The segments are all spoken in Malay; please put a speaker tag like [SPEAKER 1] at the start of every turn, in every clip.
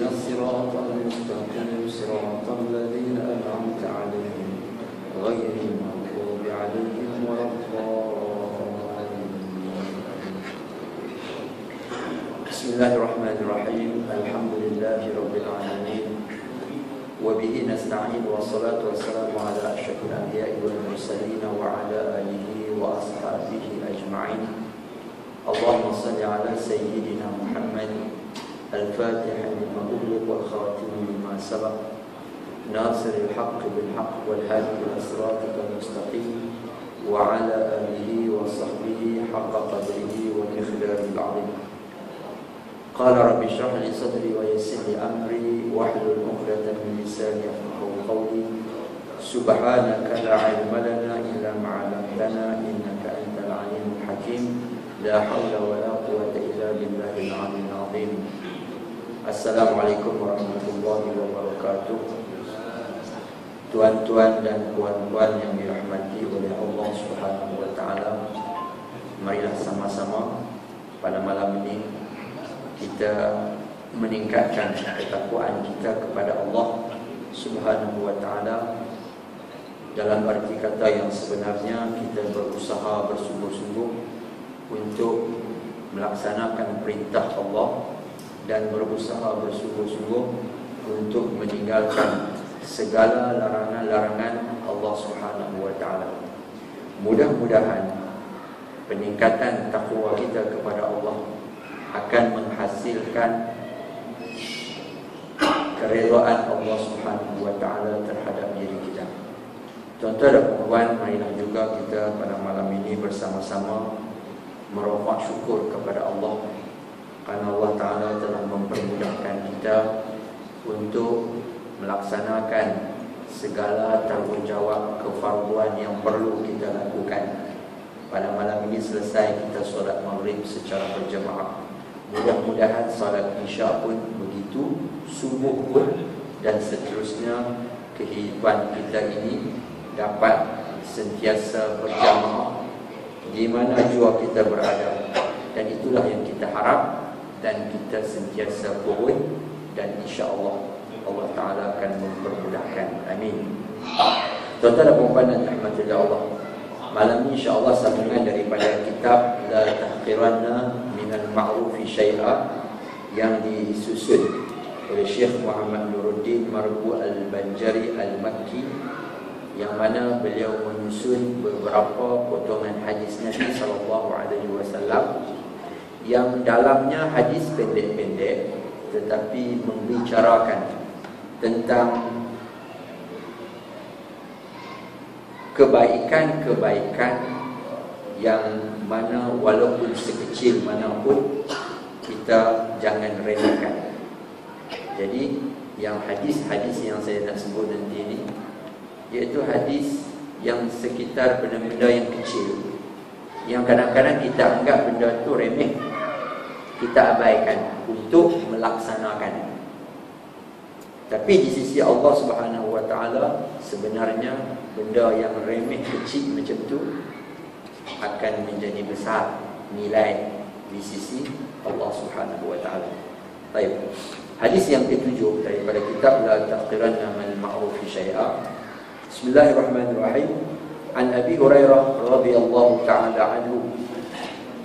[SPEAKER 1] اهدنا الصراط المستقيم صراط الذين أنعمت عليهم غير المغضوب عليهم ولا الضالين. بسم الله الرحمن الرحيم. الحمد لله رب العالمين وبه نستعين والصلاة والسلام على أشرف الأنبياء والمرسلين وعلى آله وأصحابه أجمعين. اللهم صل على سيدنا محمد الفاتح لما أغلق والخاتم لما سبق ناصر الحق بالحق والهادي إلى صراطك المستقيم وعلى آله وصحبه حق قدره والمقدار العظيم. قال رب اشرح لي صدري ويسر لي أمري واحلل عقدة من لساني يفقهوا قولي. سبحانك لا علم لنا إلا ما علمتنا إنك أنت العليم الحكيم. لا حول ولا قوة إلا بالله العلي العظيم. Assalamualaikum warahmatullahi wabarakatuh. Tuan-tuan dan puan-puan yang dirahmati oleh Allah Subhanahu wa taala, marilah sama-sama pada malam ini kita meningkatkan ketakwaan kita kepada Allah Subhanahu wa taala. Dalam arti kata yang sebenarnya, kita berusaha bersungguh-sungguh untuk melaksanakan perintah Allah dan berusaha bersungguh-sungguh untuk meninggalkan segala larangan-larangan Allah Subhanahu wa taala. Mudah-mudahan peningkatan takwa kita kepada Allah akan menghasilkan keredaan Allah Subhanahu wa taala terhadap diri kita. Tuan-tuan dan puan-puan, marilah juga kita pada malam ini bersama-sama merofak syukur kepada Allah kerana Allah Ta'ala telah mempermudahkan kita untuk melaksanakan segala tanggungjawab kefarduan yang perlu kita lakukan. Pada malam ini selesai kita solat maghrib secara berjemaah. Mudah-mudahan solat isya pun begitu, subuh pun, dan seterusnya kehidupan kita ini dapat sentiasa berjamaah di mana jua kita berada. Dan itulah yang kita harap dan kita sentiasa pohon, dan insya-Allah Allah Ta'ala akan mempermudahkan. Amin. Tuan-tuan dan puan-puan dan rahmatullah Allah, malam ini insya-Allah sambungan daripada kitab La Tahqiranna Minal Ma'rufi Syai'a yang disusun oleh Syekh Muhammad Nuruddin Marbu Al-Banjari Al-Makki, yang mana beliau menyusun beberapa potongan hadis Nabi SAW yang dalamnya hadis pendek-pendek tetapi membicarakan tentang kebaikan-kebaikan yang mana walaupun sekecil manapun kita jangan remehkan. Jadi yang hadis-hadis yang saya nak sebut nanti ini, iaitu hadis yang sekitar benda-benda yang kecil, yang kadang-kadang kita anggap benda itu remeh, kita abaikan untuk melaksanakan. Tapi di sisi Allah Subhanahu wa taala, sebenarnya benda yang remeh kecil macam tu akan menjadi besar nilai di sisi Allah Subhanahu wa taala. Baik. Hadis yang ketujuh daripada kitab La Tahqiranna Minal Ma'rufi Syai'a. Bismillahirrahmanirrahim. An Abi Hurairah radhiyallahu ta'ala anhu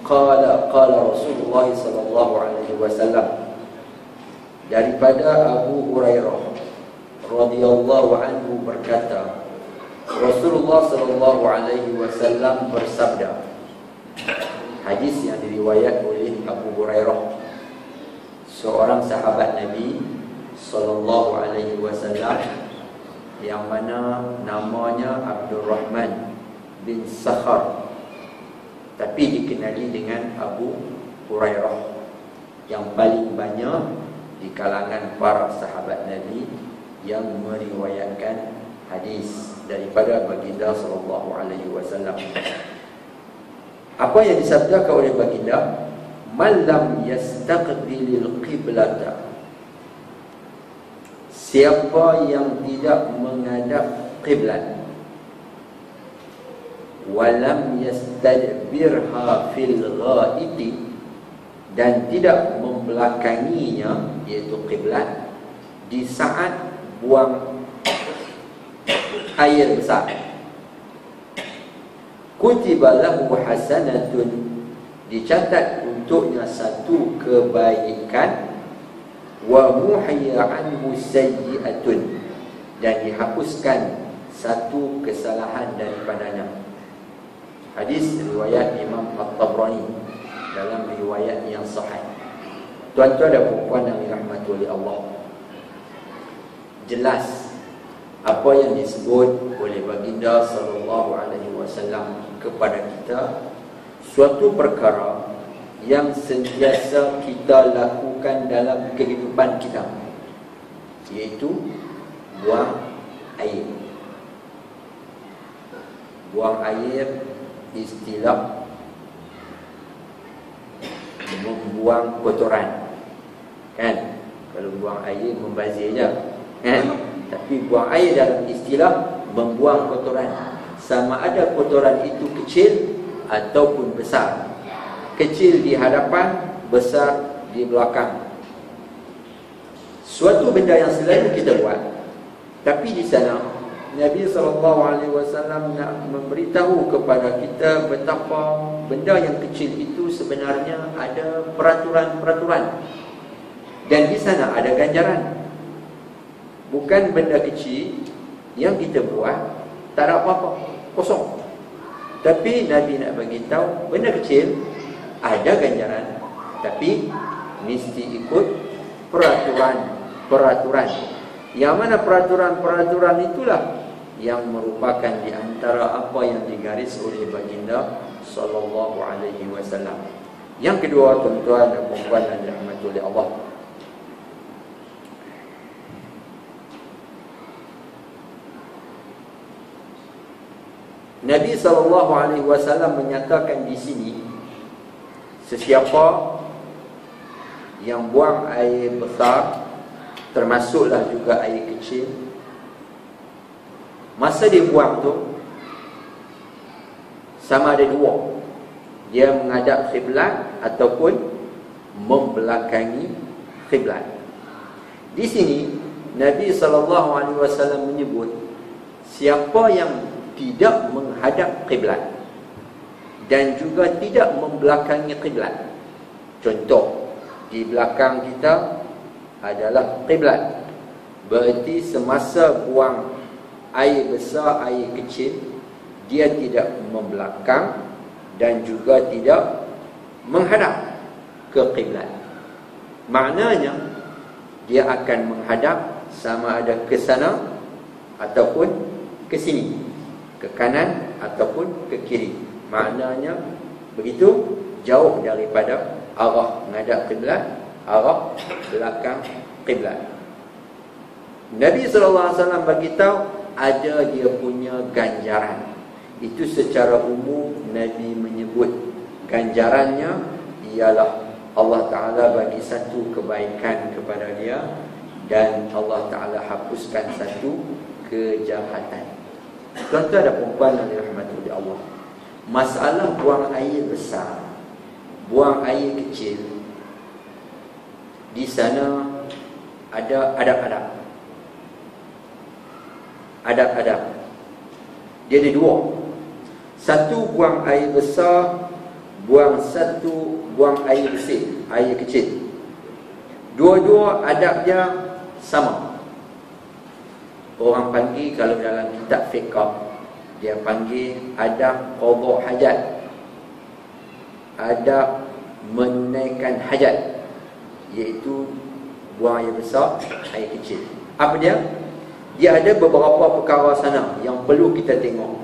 [SPEAKER 1] qala Rasulullah sallallahu alaihi wasallam. Daripada Abu Hurairah radhiyallahu anhu berkata, Rasulullah sallallahu alaihi wasallam bersabda. Hadis yang diriwayat oleh Abu Hurairah, seorang sahabat Nabi sallallahu alaihi wasallam, yang mana namanya Abdul Rahman bin Sakhar, tapi dikenali dengan Abu Hurairah, yang paling banyak di kalangan para sahabat Nabi yang meriwayatkan hadis daripada baginda sallallahu alaihi wasallam. Apa yang disabdakan oleh baginda? Man lam yastaqbilil qiblata, siapa yang tidak menghadap qiblat, walam yastadbirha fil ghaiti, dan tidak membelakanginya iaitu qiblat di saat buang air besar. Kutiba lahu hasanatun, dicatat untuknya satu kebaikan, wa muhiya anhu sayyi'atun, dan dihapuskan satu kesalahan daripadanya. Hadis riwayat Imam At-Tabrani dalam riwayat yang sahih. Tuan-tuan dan puan yang dirahmati oleh Allah, jelas apa yang disebut oleh baginda sallallahu alaihi wasallam kepada kita, suatu perkara yang sentiasa kita lakukan dalam kehidupan kita, iaitu buang air. Buang air istilah membuang kotoran, kan? Kalau buang air membazir je, kan? Tapi buang air dalam istilah membuang kotoran, sama ada kotoran itu kecil ataupun besar. Kecil di hadapan, besar di belakang. Suatu benda yang selalu kita buat, tapi di sana Nabi SAW nak memberitahu kepada kita betapa benda yang kecil itu sebenarnya ada peraturan-peraturan, dan di sana ada ganjaran. Bukan benda kecil yang kita buat tak ada apa-apa, kosong. Tapi Nabi nak bagi tahu benda kecil ada ganjaran, tapi mesti ikut peraturan-peraturan. Yang mana peraturan-peraturan itulah yang merupakan di antara apa yang digaris oleh baginda sallallahu alaihi wasallam. Yang kedua, tuan-tuan dan puan yang dirahmati oleh Allah, Nabi sallallahu alaihi wasallam menyatakan di sini, sesiapa yang buang air besar, termasuklah juga air kecil, masa dia buang tu sama ada dua, dia menghadap kiblat ataupun membelakangi kiblat. Di sini Nabi SAW menyebut siapa yang tidak menghadap kiblat dan juga tidak membelakangi kiblat. Contoh, di belakang kita adalah kiblat, berarti semasa buang air besar, air kecil, dia tidak membelakang dan juga tidak menghadap ke kiblat. Maknanya dia akan menghadap sama ada ke sana ataupun ke sini, ke kanan ataupun ke kiri. Maknanya begitu jauh daripada arah menghadap kiblat, arah belakang kiblat. Nabi SAW bagi tahu ada dia punya ganjaran. Itu secara umum Nabi menyebut ganjarannya ialah Allah Ta'ala bagi satu kebaikan kepada dia, dan Allah Ta'ala hapuskan satu kejahatan. Tuan-tuan dan puan yang dirahmati oleh Allah, masalah buang air besar, buang air kecil, di sana ada adab-adab. Adab-adab dia ada dua. Satu buang air besar, buang air besar, air kecil. Dua-dua adab dia sama. Orang panggil, kalau dalam kitab fiqh, dia panggil adab qada hajat, adab menunaikan hajat, iaitu buang air besar, air kecil. Apa dia? Dia ada beberapa perkara sana yang perlu kita tengok.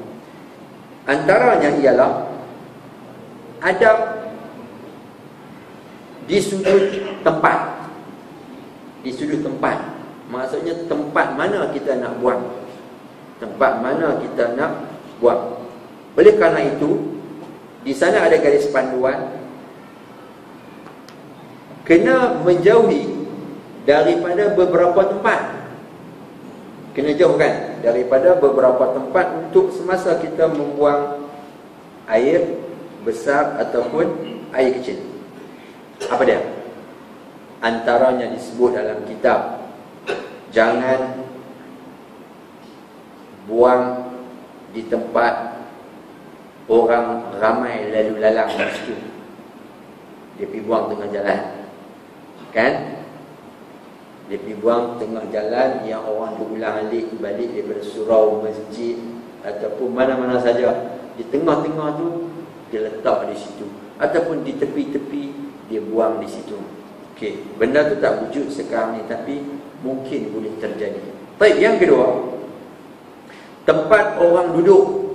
[SPEAKER 1] Antaranya ialah adab di sudut tempat. Di sudut tempat, maksudnya tempat mana kita nak buang, tempat mana kita nak buang. Oleh kerana itu, di sana ada garis panduan, kena menjauhi daripada beberapa tempat. Kena jauhkan daripada beberapa tempat untuk semasa kita membuang air besar ataupun air kecil. Apa dia? Antaranya disebut dalam kitab Jangan buang di tempat orang ramai lalu lalang di situ. Dia pergi buang tengah jalan, kan? Dia pergi buang tengah jalan yang orang berulang-alik balik daripada surau, masjid ataupun mana-mana saja. Di tengah-tengah tu dia letak di situ, ataupun di tepi-tepi dia buang di situ. Okey, benda tu tak wujud sekarang ni, tapi mungkin boleh terjadi. Baik, yang kedua, tempat orang duduk.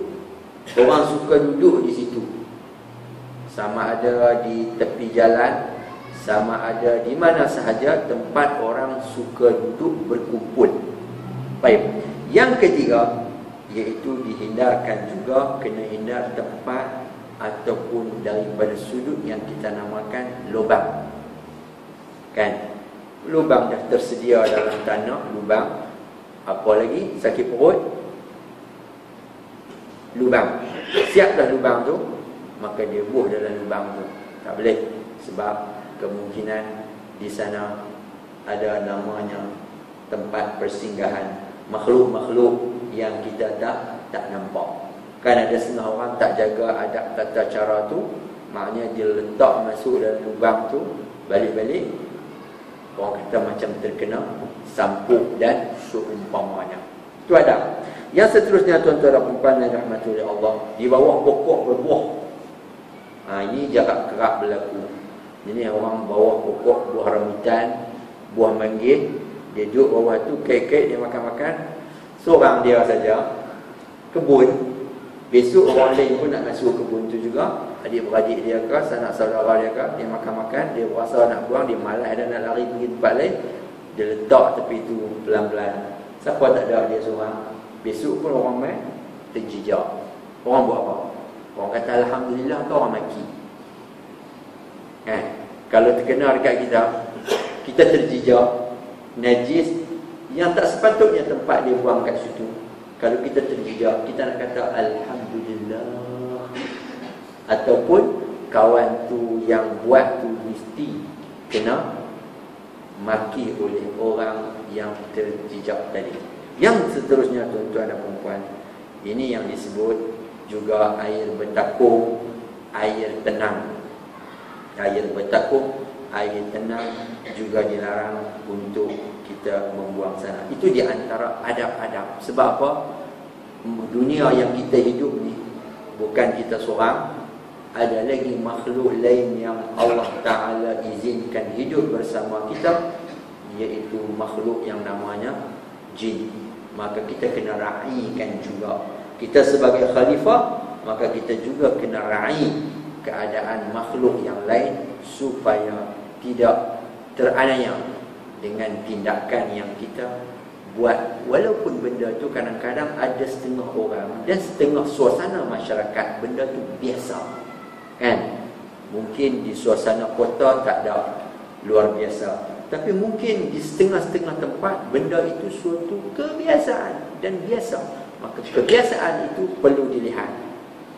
[SPEAKER 1] Orang suka duduk di situ. Sama ada di tepi jalan, sama ada di mana sahaja tempat orang suka duduk berkumpul. Baik. Yang ketiga, iaitu dihindarkan juga, kena hindar tempat ataupun daripada sudut yang kita namakan lubang. Kan? Lubang dah tersedia dalam tanah, lubang. Apa lagi? Sakit perut, lubang. Siap dah lubang tu, maka dia buh dalam lubang tu. Tak boleh, sebab kemungkinan di sana ada namanya tempat persinggahan makhluk-makhluk yang kita tak nampak. Kan ada setengah orang tak jaga adab tata cara tu, maknanya dia letak masuk dalam lubang tu, balik-balik orang kata macam terkena sampuk dan seumpamanya. Itu adab. Yang seterusnya, tuan-tuan dan puan yang dirahmati oleh Allah, di bawah pokok berbuah. Ini jarak kerap berlaku. Ini orang bawah pokok buah rambutan, buah manggis, dia duduk bawah tu, kek-kek dia makan-makan, seorang dia saja, kebun. Besok orang lain pun nak masuk kebun tu juga, adik-beradik dia ke, sanak saudara dia ke, dia makan-makan, dia berasa nak buang, dia malas dan nak lari pergi tempat lain, dia letak tepi tu pelan-pelan. Siapa tak ada, dia seorang. Besok pun orang main terjejak. Orang buat apa? Orang kata alhamdulillah, ke orang maki. Kalau terkena dekat kita, kita terjejak, najis yang tak sepatutnya tempat dia buang kat situ. Kalau kita terjejak, kita nak kata alhamdulillah. Ataupun kawan tu yang buat tu mesti kena maki oleh orang yang terjejak tadi. Yang seterusnya, tuan-tuan dan puan, ini yang disebut juga air bertakung, air tenang. Air bertakung, air tenang juga dilarang untuk kita membuang sana. Itu di antara adab-adab. Sebab apa? Dunia yang kita hidup ni bukan kita seorang, ada lagi makhluk lain yang Allah Ta'ala izinkan hidup bersama kita, iaitu makhluk yang namanya jin. Maka kita kena raikan juga. Kita sebagai khalifah, maka kita juga kena rai keadaan makhluk yang lain supaya tidak teraniaya dengan tindakan yang kita buat. Walaupun benda tu kadang-kadang ada setengah orang dan setengah suasana masyarakat benda tu biasa, kan? Mungkin di suasana kota tak ada luar biasa, tapi mungkin di setengah-setengah tempat benda itu suatu kebiasaan dan biasa. Maka kebiasaan itu perlu dilihat.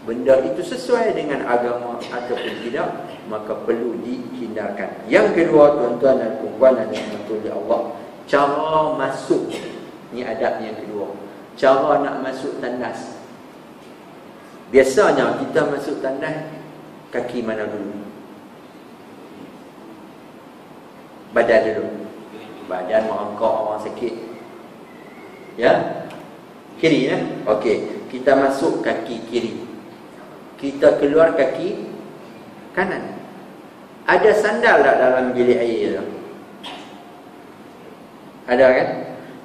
[SPEAKER 1] Benda itu sesuai dengan agama ataupun tidak, maka perlu dihindarkan. Yang kedua, tuan-tuan dan puan yang dirahmati Allah, cara masuk. Ini adab yang kedua. Cara nak masuk tandas. Biasanya kita masuk tandas, kaki mana dulu? Badan dulu. Badan merangkak, orang sakit. Ya? Kiri ya? Okey. Kita masuk kaki kiri. Kita keluar kaki kanan. Ada sandal tak dalam bilik air tu? Ada kan?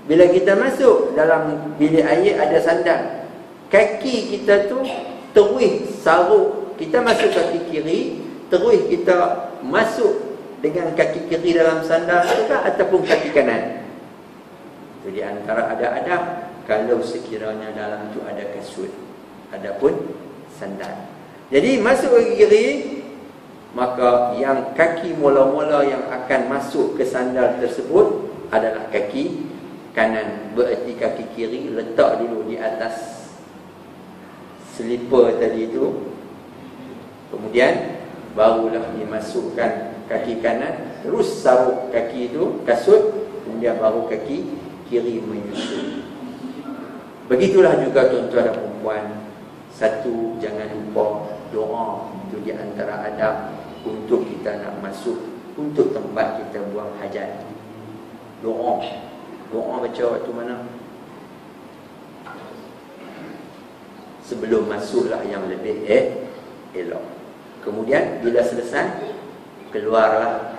[SPEAKER 1] Bila kita masuk dalam bilik air ada sandal, kaki kita tu terus saruk. Kita masuk kaki kiri, terus kita masuk dengan kaki kiri dalam sandal tu kan, ataupun kaki kanan. Itu di antara ada adab. Kalau sekiranya dalam tu ada kasut, adapun sandal. Jadi masuk kaki kiri, maka yang kaki mula-mula yang akan masuk ke sandal tersebut adalah kaki kanan. Berarti kaki kiri letak dulu di atas slipper tadi itu, kemudian barulah dimasukkan kaki kanan, terus saruk kaki itu, kasut, kemudian baru kaki kiri menyusul. Begitulah juga tuan-tuan dan puan-puan, satu, jangan lupa doa. Itu di antara adab untuk kita nak masuk untuk tempat kita buang hajat. Doa baca waktu mana? Sebelum masuklah yang lebih elok. Kemudian bila selesai, keluarlah.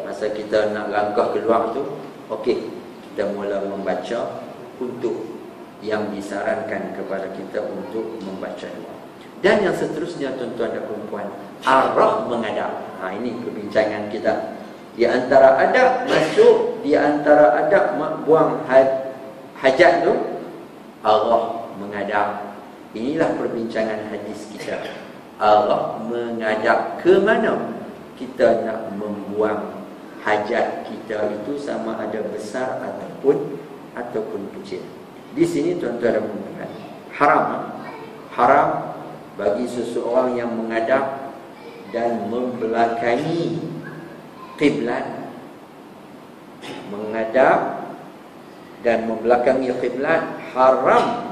[SPEAKER 1] Masa kita nak langkah keluar tu, okey, kita mula membaca untuk yang disarankan kepada kita untuk membaca doa. Dan yang seterusnya tuan-tuan dan puan-puan, arah menghadap. Ini perbincangan kita. Di antara adab masuk, di antara adab buang hajat tu, arah menghadap. Inilah perbincangan hadis kita. Arah menghadap ke mana kita nak membuang hajat kita itu, sama ada besar ataupun kecil. Di sini tuan-tuan dan puan-puan, haram bagi seseorang yang menghadap dan membelakangi kiblat. Menghadap dan membelakangi kiblat haram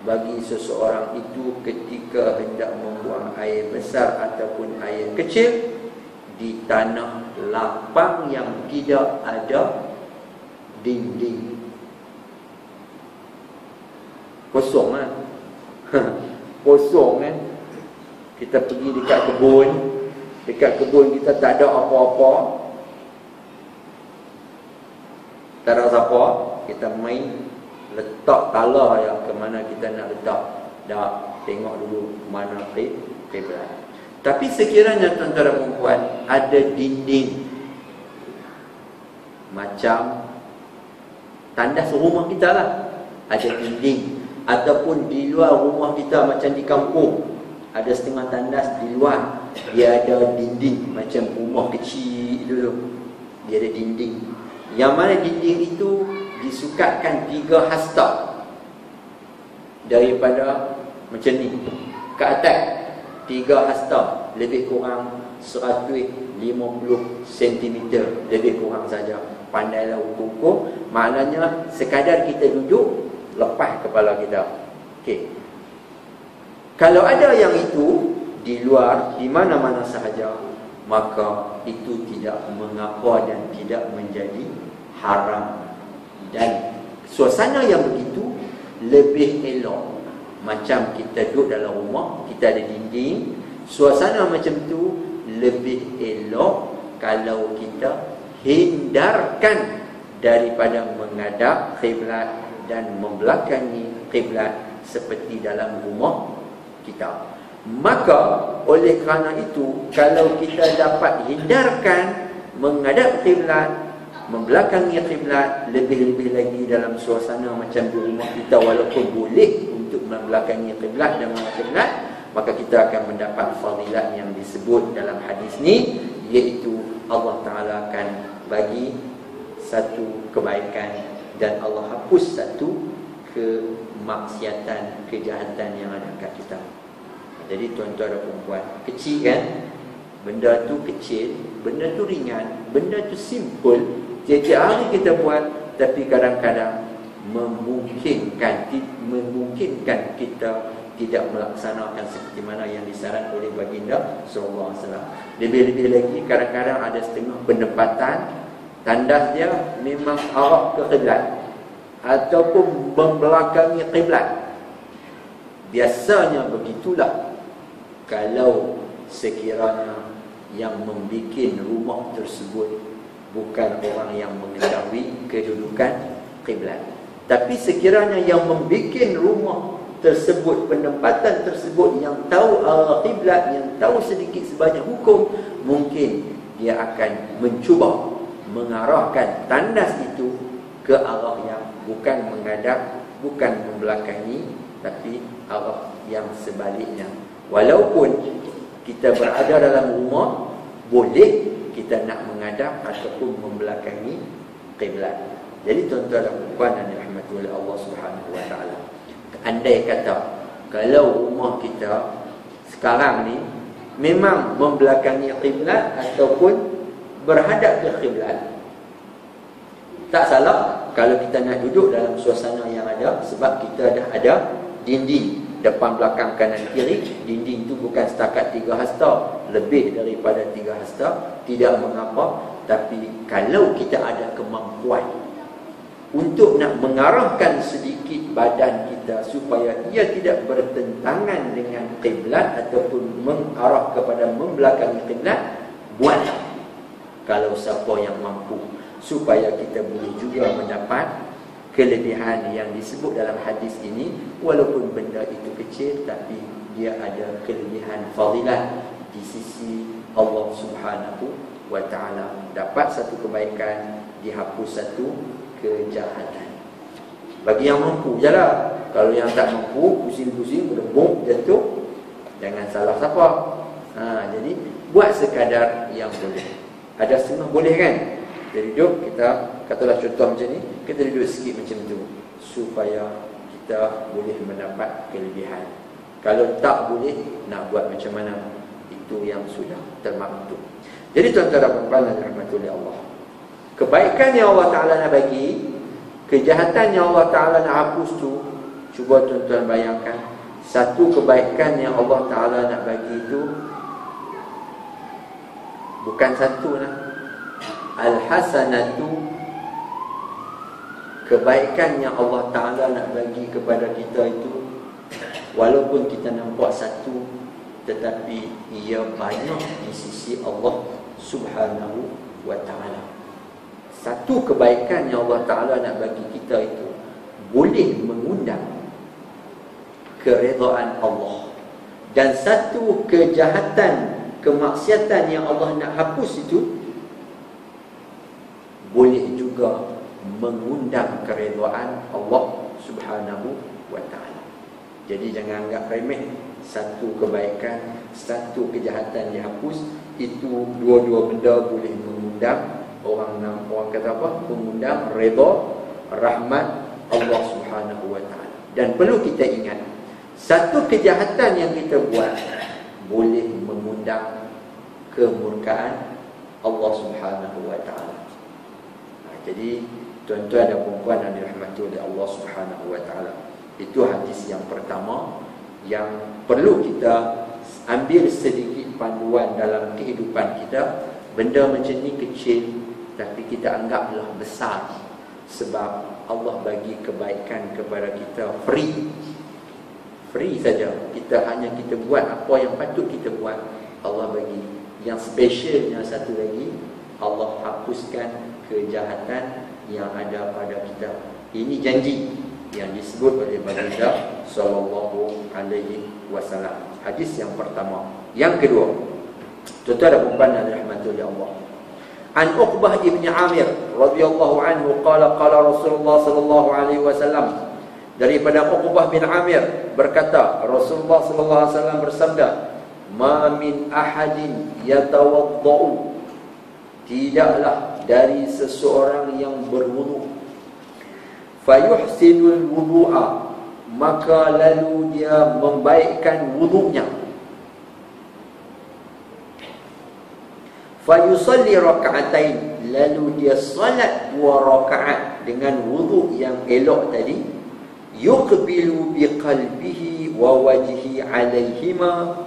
[SPEAKER 1] bagi seseorang itu ketika hendak membuang air besar ataupun air kecil di tanah lapang yang tidak ada dinding. Kosong kan? Kosong kan? Kita pergi dekat kebun, kita tak ada apa-apa, tak ada siapa, kita main letak tala yang ke mana kita nak letak. Dah tengok dulu mana kiblat. Tapi sekiranya tuan-tuan dan puan ada dinding, macam tandas rumah kita lah, ada dinding, ataupun di luar rumah kita macam di kampung, ada setengah tandas di luar, dia ada dinding macam rumah kecil dulu, dia ada dinding. Yang mana dinding itu disukatkan 3 hasta daripada macam ni ke atas, 3 hasta, lebih kurang 150 cm, lebih kurang saja. Pandailah ukur-ukur. Maknanya sekadar kita duduk, lepas kepala kita. Okey. Kalau ada yang itu di luar, di mana-mana sahaja, maka itu tidak mengapa dan tidak menjadi haram. Dan suasana yang begitu lebih elok. Macam kita duduk dalam rumah, kita ada dinding, suasana macam tu lebih elok kalau kita hindarkan daripada menghadap kiblat dan membelakangi kiblat seperti dalam rumah kita. Maka oleh kerana itu, kalau kita dapat hindarkan menghadap kiblat, membelakangi kiblat, lebih-lebih lagi dalam suasana macam di rumah kita, walaupun boleh untuk membelakangi kiblat dan menghadap kiblat, maka kita akan mendapat fadilat yang disebut dalam hadis ni, iaitu Allah Ta'ala akan bagi satu kebaikan dan Allah hapus satu kemaksiatan, kejahatan yang ada kat kita. Jadi tuan-tuan dan puan-puan, kecil kan? Benda tu kecil, benda tu ringan, benda tu simple, tiap-tiap hari kita buat, tapi kadang-kadang memungkinkan kita tidak melaksanakan seperti mana yang disarankan oleh baginda sallallahu alaihi wasallam. Lebih-lebih lagi kadang-kadang ada setengah penempatan tandas dia memang arah ke kiblat ataupun membelakangi kiblat. Biasanya begitulah kalau sekiranya yang membikin rumah tersebut bukan orang yang mengetahui kedudukan kiblat. Tapi sekiranya yang membikin rumah tersebut, penempatan tersebut, yang tahu arah kiblat, yang tahu sedikit sebanyak hukum, mungkin dia akan mencuba mengarahkan tandas itu ke arah yang bukan menghadap, bukan membelakangi, tapi arah yang sebaliknya. Walaupun kita berada dalam rumah, boleh kita nak menghadap ataupun membelakangi kiblat. Jadi tuan-tuan dan puan yang dirahmati oleh Allah Subhanahu wa taala, andai kata kalau rumah kita sekarang ni memang membelakangi kiblat ataupun berhadap ke kiblat, Tak salah kalau kita nak duduk dalam suasana yang ada, sebab kita dah ada dinding depan, belakang, kanan, kiri. Dinding itu bukan setakat 3 hasta, lebih daripada 3 hasta, tidak mengapa. Tapi kalau kita ada kemampuan untuk nak mengarahkan sedikit badan kita supaya ia tidak bertentangan dengan kiblat ataupun mengarah kepada membelakangi kiblat, buatlah kalau siapa yang mampu, supaya kita boleh juga mendapat kelebihan yang disebut dalam hadis ini. Walaupun benda itu kecil, tapi dia ada kelebihan fadilah di sisi Allah Subhanahu wa ta'ala. Dapat satu kebaikan, dihapus satu kejahatan. Bagi yang mampu je lah. Kalau yang tak mampu, pusing-pusing, berembuk, jatuh, jangan salah siapa. Jadi buat sekadar yang boleh. Ada setengah boleh kan? Kita duduk, kita katalah contoh macam ni, kita duduk sikit macam tu, supaya kita boleh mendapat kelebihan. Kalau tak boleh, nak buat macam mana? Itu yang sudah termaktub. Jadi tuan-tuan dan puan-puan yang dirahmati oleh Allah, kebaikan yang Allah Ta'ala nak bagi, kejahatan yang Allah Ta'ala nak hapus tu, cuba tuan-tuan bayangkan, satu kebaikan yang Allah Ta'ala nak bagi itu bukan satu lah. Al-hasanatu, kebaikan yang Allah Ta'ala nak bagi kepada kita itu, walaupun kita nampak satu, tetapi ia banyak di sisi Allah Subhanahu wa ta'ala. Satu kebaikan yang Allah Ta'ala nak bagi kita itu boleh mengundang keredaan Allah. Dan satu kejahatan, kemaksiatan yang Allah nak hapus itu boleh juga mengundang keredaan Allah Subhanahu wa ta'ala. Jadi jangan anggap remeh satu kebaikan, satu kejahatan dihapus. Itu dua-dua benda boleh mengundang orang kata apa? Mengundang redha, rahmat Allah Subhanahu wa ta'ala. Dan perlu kita ingat, satu kejahatan yang kita buat boleh mengundang kemurkaan Allah Subhanahu wa ta'ala. Jadi tuan-tuan dan puan-puan yang dirahmati oleh Allah Subhanahu wa ta'ala, itu hadis yang pertama yang perlu kita ambil sedikit panduan dalam kehidupan kita. Benda macam ni kecil, tapi kita anggaplah besar, sebab Allah bagi kebaikan kepada kita free saja. Kita hanya kita buat apa yang patut kita buat, Allah bagi. Yang specialnya satu lagi, Allah hapuskan kejahatan yang ada pada kita. Ini janji yang disebut oleh baginda sallallahu alaihi wasallam. Hadis yang pertama. Yang kedua, tuan-tuan dan puan yang dirahmati oleh Allah, an Uqbah ibn Amir radhiyallahu anhu qala Rasulullah sallallahu alaihi wasallam, daripada Uqbah bin Amir berkata, Rasulullah sallallahu alaihi wasallam bersabda, ma min ahadin yatawaddau, tidaklah dari seseorang yang berwudu, fayuhsinul wudu'a, maka lalu dia membaikkan wudunya, fayusalli raka'atain, lalu dia salat 2 rakaat dengan wudu yang elok tadi, yuqbilu biqalbihi wa wajhi alaihima,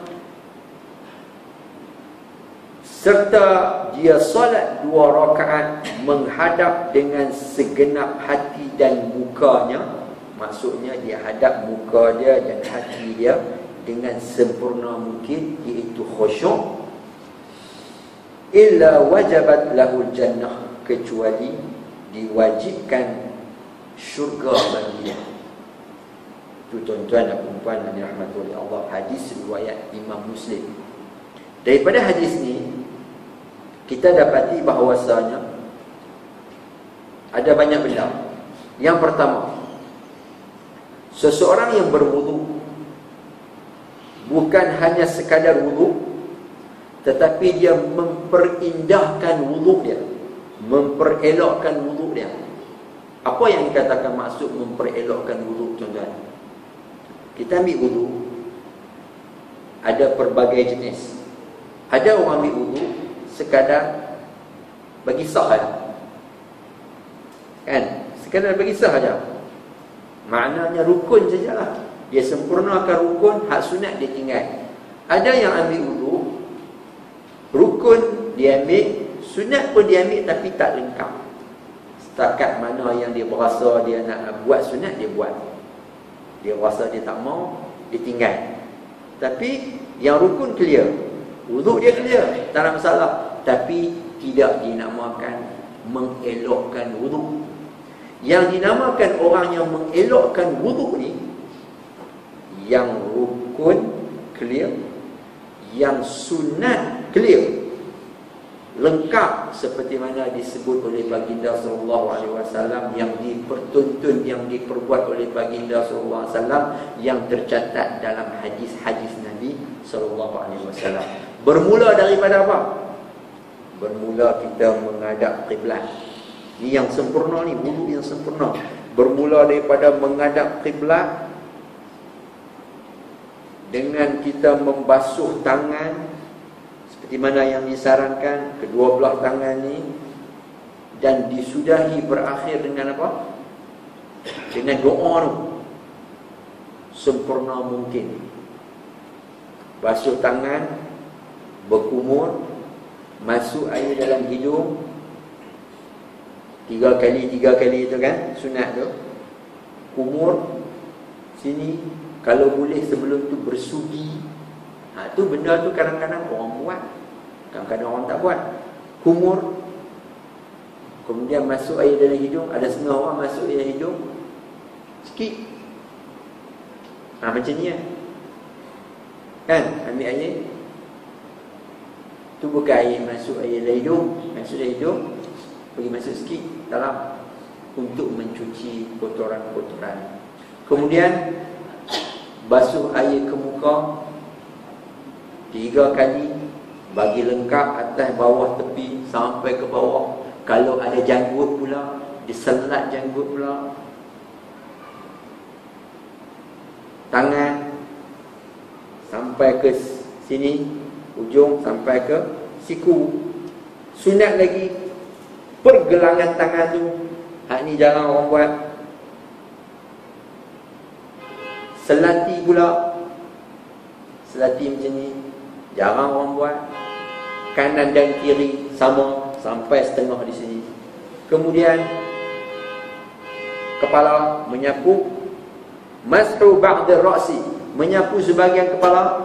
[SPEAKER 1] serta dia solat 2 rakaat menghadap dengan segenap hati dan mukanya. Maksudnya dia hadap muka dia dan hati dia dengan sempurna mungkin, iaitu khusyuk. Illa wajabat lahul jannah, kecuali diwajibkan syurga bagi dia. Itu tuan-tuan dan puan-puan yang dirahmati oleh Allah, hadis riwayat Imam Muslim. Daripada hadis ni kita dapati bahawasanya ada banyak benda. Yang pertama, seseorang yang berwudu bukan hanya sekadar wudu, tetapi dia memperindahkan wudu dia, memperelokkan wudu dia. Apa yang dikatakan maksud memperelokkan wudu, tuan-tuan? Kita ambil wudu, ada pelbagai jenis. Ada orang ambil wudu sekadar bagi sah. Kan? Sekadar berkisah saja. Maknanya rukun sajalah. Dia sempurnakan rukun, hak sunat dia tinggal. Ada yang ambil wudu, rukun dia ambil, sunat pun dia ambil tapi tak lengkap. Setakat mana yang dia berasa dia nak buat sunat, dia buat. Dia rasa dia tak mau, dia tinggal. Tapi yang rukun clear, wudu dia clear, tak ada masalah. Tapi tidak dinamakan mengelokkan wudu. Yang dinamakan orang yang mengelokkan wudu ni, yang rukun clear, yang sunat clear, lengkap seperti mana disebut oleh baginda sallallahu alaihi wasallam, yang dipertuntun, yang diperbuat oleh baginda sallallahu alaihi wasallam, yang tercatat dalam hadis-hadis Nabi sallallahu alaihi wasallam. Bermula daripada apa? Bermula kita menghadap kiblat. Ni yang sempurna ni, wudu yang sempurna. Bermula daripada menghadap kiblat dengan kita membasuh tangan seperti mana yang disarankan, kedua belah tangan ni, dan disudahi berakhir dengan apa? Dengan doa tu sempurna mungkin. Basuh tangan, berkumur, masuk air dalam hidung 3 kali itu kan, sunat tu. Kumur sini, kalau boleh sebelum tu bersugi. Tu benda tu kadang-kadang orang buat, kadang-kadang orang tak buat. Kumur, kemudian masuk air dalam hidung. Ada setengah orang masuk air dalam hidung sikit, macam ni kan, ambil air tu, bukan air masuk air dalam hidung, masuk dalam hidung, bagi masuk sikit dalam untuk mencuci kotoran-kotoran. Kemudian basuh air ke muka 3 kali, bagi lengkap atas, bawah, tepi sampai ke bawah. Kalau ada janggut pula, diselat janggut pula. Tangan sampai ke sini, ujung sampai ke siku. Sunat lagi pergelangan tangan tu, hak ni jarang orang buat. Selati pula, selati macam ni jarang orang buat. Kanan dan kiri sama, sampai setengah di sini. Kemudian kepala menyapu, mashu ba'd ar-ra'si, menyapu sebahagian kepala.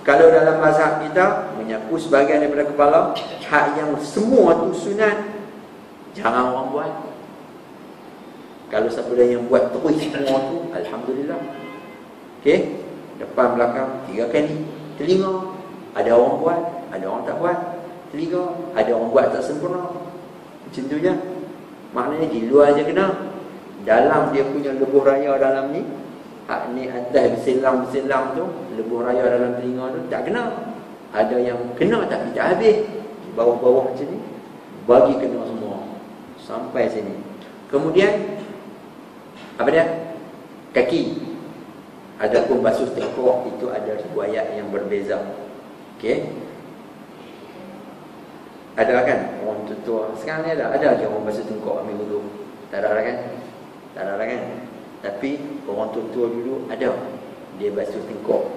[SPEAKER 1] Kalau dalam mazhab kita, menyapu sebahagian daripada kepala. Hak yang semua tu sunat, jarang orang buat. Kalau siapa yang buat terus semua tu, alhamdulillah. Okey, depan belakang 3 kali. Telinga, ada orang buat, ada orang tak buat. Telinga, ada orang buat tak sempurna. Macam tu je. Maknanya di luar je kena. Dalam dia punya lebuh raya dalam ni, hak ni atas bersilang-bersilang tu, lebuh raya dalam telinga tu tak kena. Ada yang kena tapi tak habis. Di bawah-bawah macam ni, bagi kena semua sampai sini. Kemudian apa dia? Kaki. Adapun basuh tengkok itu ada riwayat yang berbeza. Okey. Ada kan orang tua sekarang ni ada lagi orang basuh tengkok ambil wudu. Tak ada kan? Tak ada kan? Tapi orang tua dulu ada, dia basuh tengkok.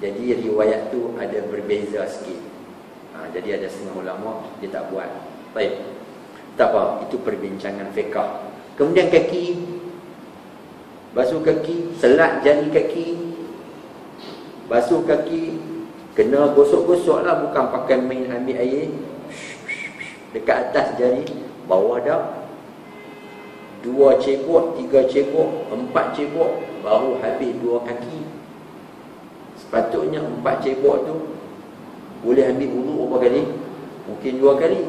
[SPEAKER 1] Jadi riwayat tu ada berbeza sikit. Jadi ada setengah ulama dia tak buat. Baik. Tak apa, itu perbincangan fiqh. Kemudian kaki, basuh kaki, selat jari kaki. Basuh kaki kena gosok-gosok lah, bukan pakai main ambil air dekat atas jari, bawah dah 2 cebok, 3 cebok, 4 cebok, baru habis 2 kaki. Sepatutnya 4 cebok tu boleh ambil wudu berapa kali? Mungkin 2 kali.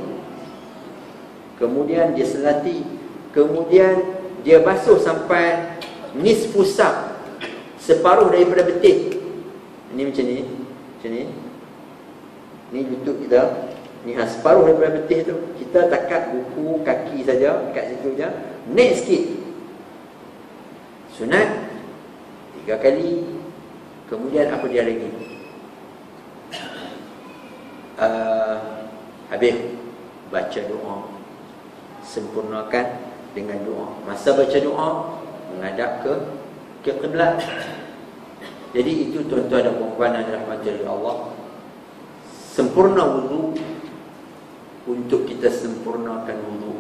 [SPEAKER 1] Kemudian dia selati, kemudian dia basuh sampai nisfu sak, separuh daripada betis. Ini macam ni, macam ni. Ni lutut kita. Ni separuh daripada betis tu. Kita takat buku kaki saja, kat situ je. Naik sikit. Sunat 3 kali. Kemudian apa dia lagi? Habis. baca doa. Sempurnakan dengan doa. Masa baca doa, menghadap ke kiblat. Jadi itu tuan-tuan dan puan-puan yang dirahmati oleh Allah. Sempurna wudu, untuk kita sempurnakan wudu.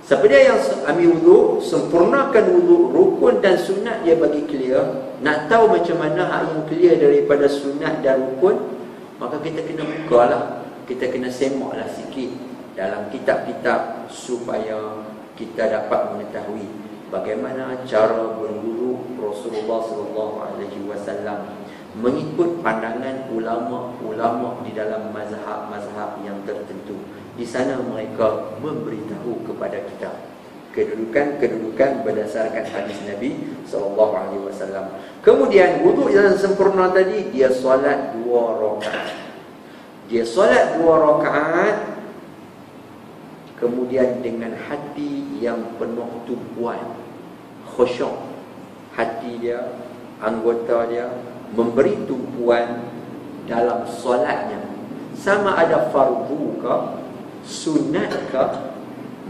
[SPEAKER 1] Siapa dia yang ambil wudu, sempurnakan wudu, rukun dan sunat dia bagi clear. Nak tahu macam mana hak yang clear daripada sunat dan rukun, maka kita kena bukalah, kita kena semaklah sikit dalam kitab-kitab supaya kita dapat mengetahui bagaimana cara berwudu Rasulullah SAW mengikut pandangan ulama-ulama di dalam mazhab-mazhab yang tertentu. Di sana mereka memberitahu kepada kita kedudukan berdasarkan hadis Nabi SAW. Kemudian wudu yang sempurna tadi, dia solat 2 rakaat. Dia solat 2 rakaat, kemudian dengan hati yang penuh tumpuan, khusyuk. Hati dia, anggota dia memberi tumpuan dalam solatnya. Sama ada fardu ke, sunat ke,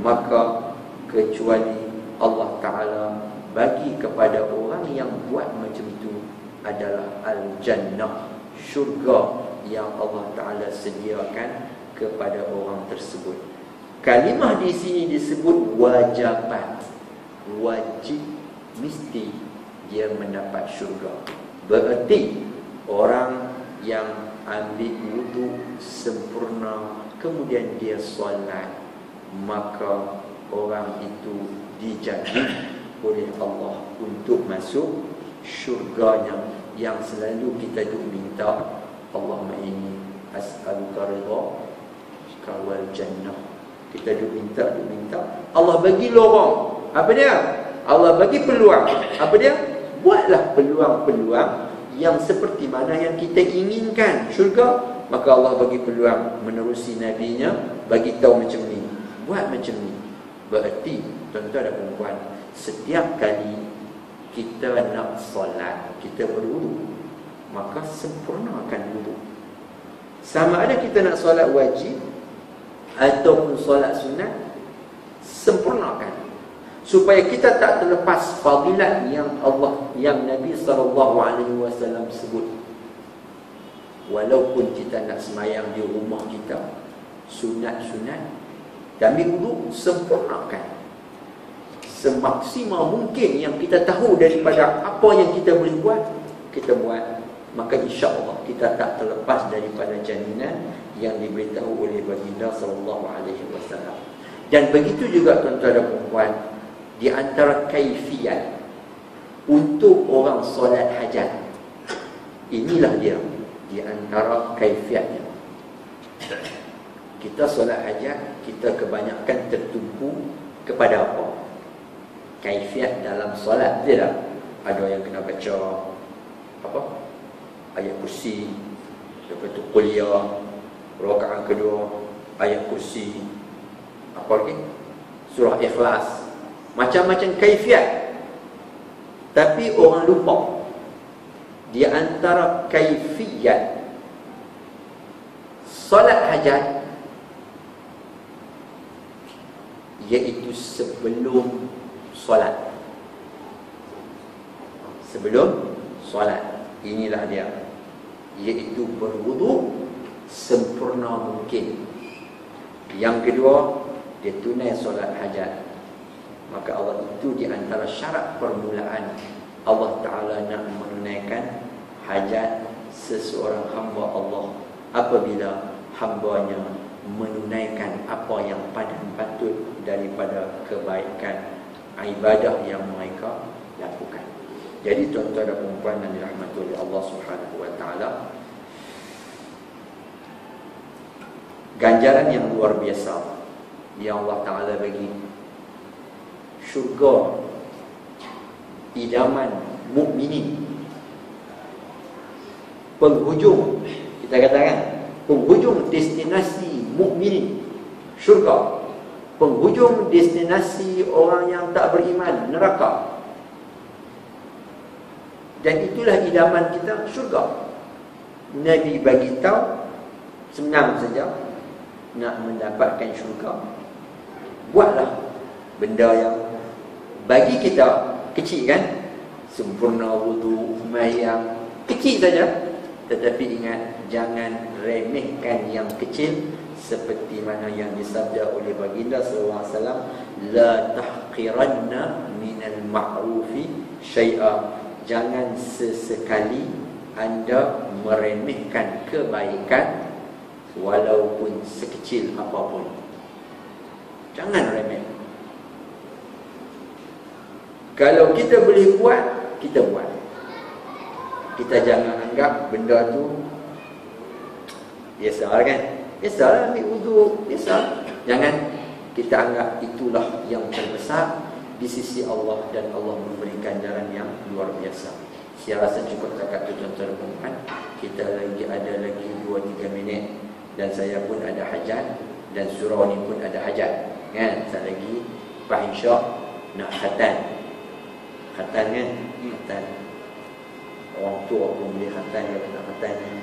[SPEAKER 1] maka kecuali Allah Ta'ala bagi kepada orang yang buat macam itu adalah al-jannah, syurga yang Allah Ta'ala sediakan kepada orang tersebut. Kalimah di sini disebut wajibat. Wajib, mesti dia mendapat syurga. Bererti orang yang ambil wudu sempurna kemudian dia solat, maka orang itu dijamin oleh Allah untuk masuk syurganya yang selalu kita duk minta, Allahumma inni as'aluka ridhaka wal jannah. Kita duk minta. Allah bagi lorong. Apa dia? Allah bagi peluang. Apa dia? Buatlah peluang-peluang yang seperti mana yang kita inginkan syurga, maka Allah bagi peluang menerusi Nabi-Nya, bagi tahu macam ni, buat macam ni. Berarti tuan-tuan dan puan-puan, setiap kali kita nak solat, kita berwudu, maka sempurnakan wudu. Sama ada kita nak solat wajib ataupun solat sunat, sempurnakan supaya kita tak terlepas fadilat yang Nabi SAW sebut. Walaupun kita nak semayang di rumah kita, sunat-sunat, ambil wudu, sempurnakan semaksimal mungkin yang kita tahu daripada apa yang kita boleh buat, kita buat. Maka insya-Allah kita tak terlepas daripada jaminan yang diberitahu oleh baginda SAW. Dan begitu juga tuan-tuan dan puan-puan, di antara kaifiat untuk orang solat hajat, inilah dia di antara kaifiatnya. Kita solat hajat, kita kebanyakan tertumpu kepada apa? Kaifiat dalam solat, tidak? Ada yang kena baca apa? Ayat kursi, lepas tu kuliah, rakaat kedua ayat kursi, apa lagi? Surah Ikhlas. Macam-macam kaifiat. Tapi orang lupa di antara kaifiat solat hajat, iaitu sebelum solat. Sebelum solat, inilah dia, iaitu berwudu sempurna mungkin. Yang kedua, dia tunai solat hajat. Maka Allah itu di antara syarat permulaan Allah Ta'ala nak menunaikan hajat seseorang hamba Allah apabila hambanya menunaikan apa yang padan patut daripada kebaikan ibadah yang mereka lakukan. Jadi tuan-tuan dan puan-puan yang dirahmati oleh Allah Subhanahu wa Ta'ala, ganjaran yang luar biasa yang Allah Ta'ala bagi, syurga idaman mukminin, penghujung, kita katakan penghujung destinasi mukminin, syurga. Penghujung destinasi orang yang tak beriman, neraka. Dan itulah idaman kita, syurga. Nabi bagi tahu senang saja, nak mendapatkan syurga, buatlah benda yang bagi kita kecil kan, sempurna wudu, sembahyang, kecil saja. Tetapi ingat, jangan remehkan yang kecil, seperti mana yang disabda oleh baginda sallallahu alaihi wasallam, la tahqiranna minal ma'rufi syai'a. Jangan sesekali anda meremehkan kebaikan walaupun sekecil apapun. Jangan remeh. Kalau kita boleh buat, kita buat. Kita jangan anggap benda tu biasa kan. Biasalah ambil wuduk, biasa. Jangan kita anggap itulah yang terbesar di sisi Allah, dan Allah memberikan jalan yang luar biasa. Saya rasa cukup setakat itu tuan-tuan dan puan. Kita ada lagi 2-3 minit, dan saya pun ada hajat, dan surau ni pun ada hajat kan. Sekejap lagi Pak Insya nak khatan. Khatan kan? Khatan. Orang tua pun boleh khatan, dia nak khatan kan.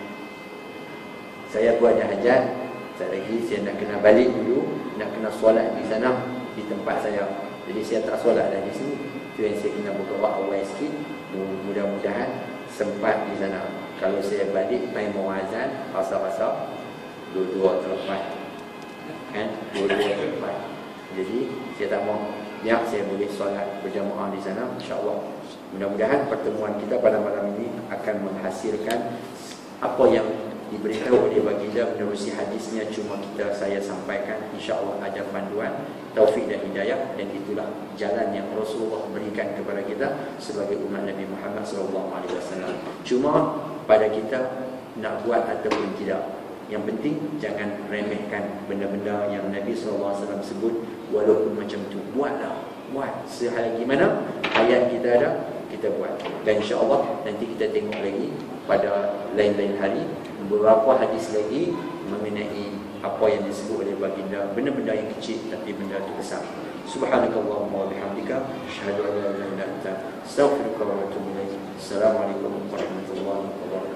[SPEAKER 1] Saya pun ada hajat. Sekejap lagi saya nak kena balik dulu, nak kena solat di sana, di tempat saya. Jadi saya tak solat dah di sini. Itu yang saya kena bergerak awal sikit. Mudah-mudahan sempat di sana. Kalau saya balik time mau azan, rasa-rasa 2-2 terlepas kan, 2-2 terlepas. Jadi saya tak mau, biar saya boleh solat berjamaah di sana, insya-Allah. Mudah-mudahan pertemuan kita pada malam ini akan menghasilkan apa yang diberitahu oleh baginda menerusi hadisnya. Cuma saya sampaikan, insya-Allah ada panduan, taufik dan hidayah, dan itulah jalan yang Rasulullah berikan kepada kita sebagai umat Nabi Muhammad SAW. Cuma pada kita nak buat ataupun tidak. Yang penting jangan remehkan benda-benda yang Nabi SAW sebut. Walaupun macam tu, buatlah. Buat selagi mana ayat kita ada, kita buat. Dan insya-Allah nanti kita tengok lagi pada lain-lain hari beberapa hadis lagi mengenai apa yang disebut oleh baginda, benda-benda yang kecil tapi benda itu besar. Subhanakallahumma wa bihamdika, asyhadu an la ilaha illa anta, astaghfiruka wa atubu ilaik. Assalamualaikum warahmatullahi wabarakatuh.